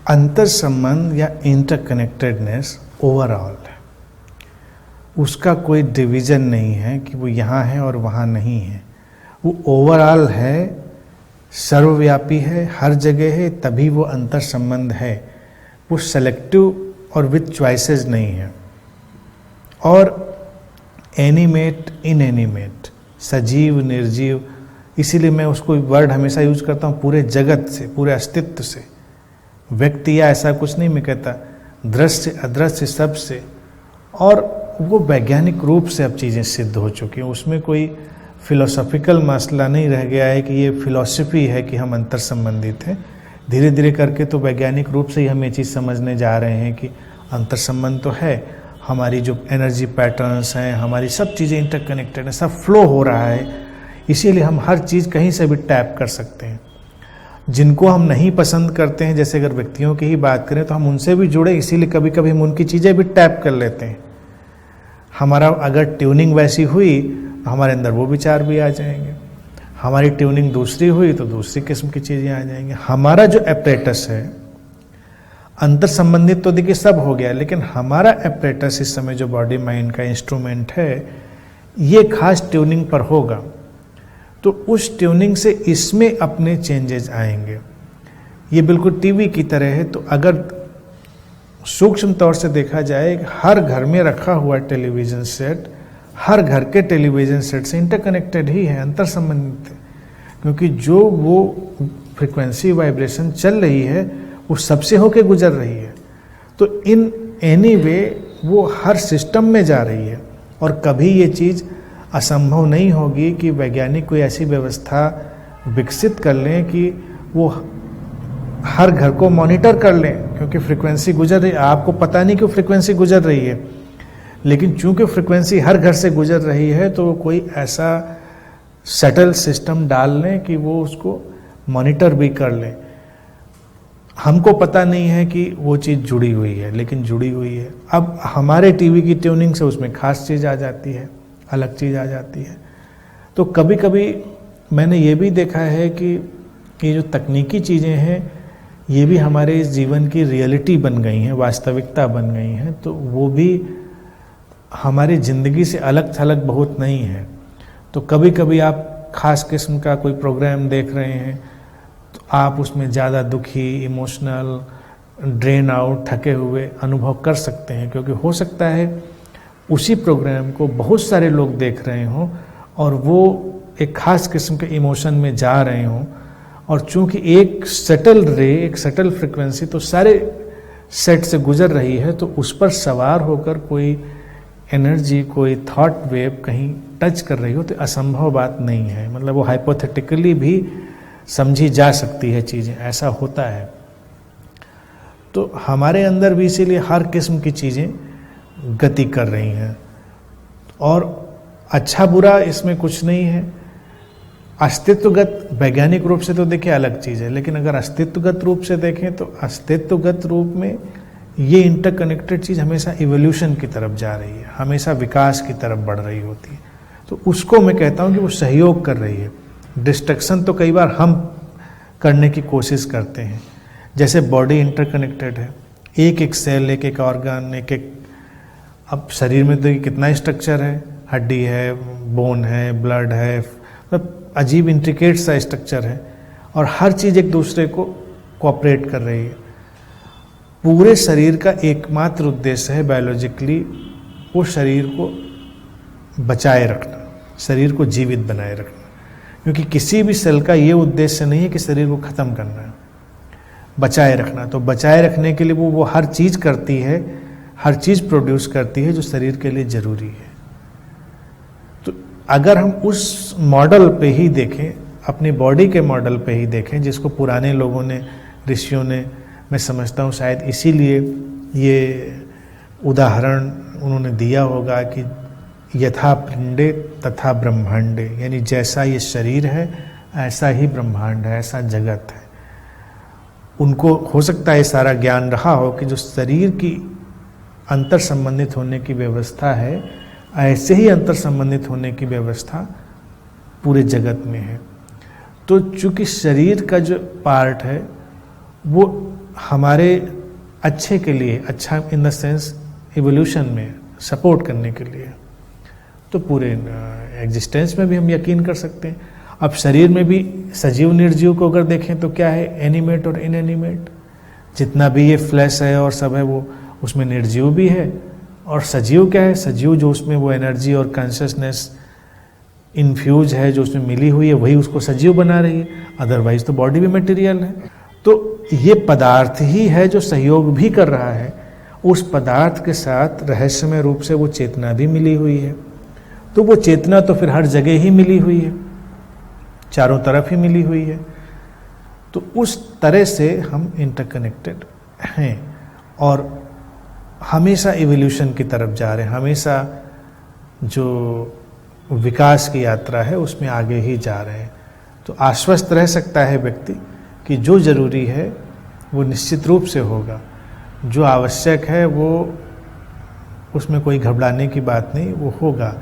अंतर संबंध या इंटरकनेक्टेडनेस ओवरऑल है, उसका कोई डिवीज़न नहीं है कि वो यहाँ है और वहाँ नहीं है। वो ओवरऑल है, सर्वव्यापी है, हर जगह है, तभी वो अंतर संबंध है। वो सेलेक्टिव और विथ चॉइसेस नहीं है। और एनिमेट, इनएनिमेट, सजीव, निर्जीव, इसीलिए मैं उसको वर्ड हमेशा यूज करता हूँ पूरे जगत से, पूरे अस्तित्व से। व्यक्ति या ऐसा कुछ नहीं मैं कहता, दृश्य अदृश्य सब से। और वो वैज्ञानिक रूप से अब चीज़ें सिद्ध हो चुकी हैं, उसमें कोई फिलोसॉफिकल मसला नहीं रह गया है कि ये फिलॉसफी है कि हम अंतर संबंधित हैं। धीरे धीरे करके तो वैज्ञानिक रूप से ही हम ये चीज़ समझने जा रहे हैं कि अंतर संबंध तो है। हमारी जो एनर्जी पैटर्न्स हैं, हमारी सब चीज़ें इंटरकनेक्टेड हैं, सब फ्लो हो रहा है, इसीलिए हम हर चीज़ कहीं से भी टैप कर सकते हैं। जिनको हम नहीं पसंद करते हैं, जैसे अगर व्यक्तियों की ही बात करें तो हम उनसे भी जुड़े, इसीलिए कभी कभी हम उनकी चीज़ें भी टैप कर लेते हैं। हमारा अगर ट्यूनिंग वैसी हुई तो हमारे अंदर वो विचार भी आ जाएंगे, हमारी ट्यूनिंग दूसरी हुई तो दूसरी किस्म की चीज़ें आ जाएंगी। हमारा जो एपरेटस है, अंतर संबंधित तो देखिए सब हो गया, लेकिन हमारा एपरेटस इस समय जो बॉडी माइंड का इंस्ट्रूमेंट है, ये खास ट्यूनिंग पर होगा, तो उस ट्यूनिंग से इसमें अपने चेंजेस आएंगे। ये बिल्कुल टीवी की तरह है। तो अगर सूक्ष्म तौर से देखा जाए, हर घर में रखा हुआ टेलीविज़न सेट, हर घर के टेलीविज़न सेट से इंटरकनेक्टेड ही है, अंतर संबंधित है। क्योंकि जो वो फ्रिक्वेंसी वाइब्रेशन चल रही है वो सबसे होके गुजर रही है। तो इन एनी वे वो हर सिस्टम में जा रही है। और कभी ये चीज़ असंभव नहीं होगी कि वैज्ञानिक कोई ऐसी व्यवस्था विकसित कर लें कि वो हर घर को मॉनिटर कर लें, क्योंकि फ्रिक्वेंसी गुजर रही है। आपको पता नहीं क्यों फ्रिक्वेंसी गुजर रही है, लेकिन चूंकि फ्रिक्वेंसी हर घर से गुजर रही है तो कोई ऐसा सेटल सिस्टम डाल लें कि वो उसको मॉनिटर भी कर लें। हमको पता नहीं है कि वो चीज़ जुड़ी हुई है, लेकिन जुड़ी हुई है। अब हमारे टीवी की ट्यूनिंग से उसमें खास चीज़ आ जाती है, अलग चीज़ आ जाती है। तो कभी कभी मैंने ये भी देखा है कि ये जो तकनीकी चीज़ें हैं, ये भी हमारे इस जीवन की रियलिटी बन गई हैं, वास्तविकता बन गई हैं। तो वो भी हमारी ज़िंदगी से अलग थलग बहुत नहीं है। तो कभी कभी आप खास किस्म का कोई प्रोग्राम देख रहे हैं तो आप उसमें ज़्यादा दुखी, इमोशनल, ड्रेन आउट, थके हुए अनुभव कर सकते हैं, क्योंकि हो सकता है उसी प्रोग्राम को बहुत सारे लोग देख रहे हों और वो एक खास किस्म के इमोशन में जा रहे हों। और चूंकि एक सटल रे, एक सटल फ्रिक्वेंसी तो सारे सेट से गुजर रही है, तो उस पर सवार होकर कोई एनर्जी, कोई थॉट वेव कहीं टच कर रही हो तो असंभव बात नहीं है। मतलब वो हाइपोथेटिकली भी समझी जा सकती है चीज़ें, ऐसा होता है। तो हमारे अंदर भी इसीलिए हर किस्म की चीज़ें गति कर रही हैं। और अच्छा बुरा इसमें कुछ नहीं है। अस्तित्वगत वैज्ञानिक रूप से तो देखिए अलग चीज़ है, लेकिन अगर अस्तित्वगत रूप से देखें तो अस्तित्वगत रूप में ये इंटरकनेक्टेड चीज़ हमेशा इवोल्यूशन की तरफ जा रही है, हमेशा विकास की तरफ बढ़ रही होती है। तो उसको मैं कहता हूँ कि वो सहयोग कर रही है। डिस्ट्रक्शन तो कई बार हम करने की कोशिश करते हैं। जैसे बॉडी इंटरकनेक्टेड है, एक एक सेल, एक एक ऑर्गन, एक एक, अब शरीर में देखिए कितना स्ट्रक्चर है, हड्डी है, बोन है, ब्लड है, मतलब अजीब इंट्रिकेट सा स्ट्रक्चर है, और हर चीज़ एक दूसरे को कोऑपरेट कर रही है। पूरे शरीर का एकमात्र उद्देश्य है बायोलॉजिकली वो शरीर को बचाए रखना, शरीर को जीवित बनाए रखना। क्योंकि किसी भी सेल का ये उद्देश्य नहीं है कि शरीर को ख़त्म करना है, बचाए रखना। तो बचाए रखने के लिए वो हर चीज़ करती है, हर चीज़ प्रोड्यूस करती है जो शरीर के लिए ज़रूरी है। तो अगर हम उस मॉडल पे ही देखें, अपनी बॉडी के मॉडल पे ही देखें, जिसको पुराने लोगों ने, ऋषियों ने, मैं समझता हूँ शायद इसीलिए ये उदाहरण उन्होंने दिया होगा कि यथा पिंडे तथा ब्रह्मांडे, यानी जैसा ये शरीर है ऐसा ही ब्रह्मांड है, ऐसा जगत है। उनको हो सकता है सारा ज्ञान रहा हो कि जो शरीर की अंतर संबंधित होने की व्यवस्था है, ऐसे ही अंतर संबंधित होने की व्यवस्था पूरे जगत में है। तो चूंकि शरीर का जो पार्ट है वो हमारे अच्छे के लिए, अच्छा इन द सेंस इवोल्यूशन में सपोर्ट करने के लिए, तो पूरे एग्जिस्टेंस में भी हम यकीन कर सकते हैं। अब शरीर में भी सजीव निर्जीव को अगर देखें तो क्या है, एनिमेट और इनएनिमेट। जितना भी ये फ्लैश है और सब है वो उसमें निर्जीव भी है, और सजीव क्या है, सजीव जो उसमें वो एनर्जी और कॉन्शियसनेस इन्फ्यूज है जो उसमें मिली हुई है वही उसको सजीव बना रही है, अदरवाइज तो बॉडी भी मटेरियल है। तो ये पदार्थ ही है जो सहयोग भी कर रहा है, उस पदार्थ के साथ रहस्यमय रूप से वो चेतना भी मिली हुई है। तो वो चेतना तो फिर हर जगह ही मिली हुई है, चारों तरफ ही मिली हुई है। तो उस तरह से हम इंटरकनेक्टेड हैं और हमेशा इवोल्यूशन की तरफ जा रहे हैं, हमेशा जो विकास की यात्रा है उसमें आगे ही जा रहे हैं। तो आश्वस्त रह सकता है व्यक्ति कि जो जरूरी है वो निश्चित रूप से होगा, जो आवश्यक है वो उसमें कोई घबराने की बात नहीं, वो होगा।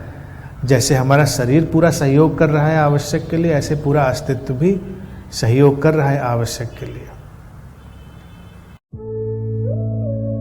जैसे हमारा शरीर पूरा सहयोग कर रहा है आवश्यक के लिए, ऐसे पूरा अस्तित्व भी सहयोग कर रहा है आवश्यक के लिए।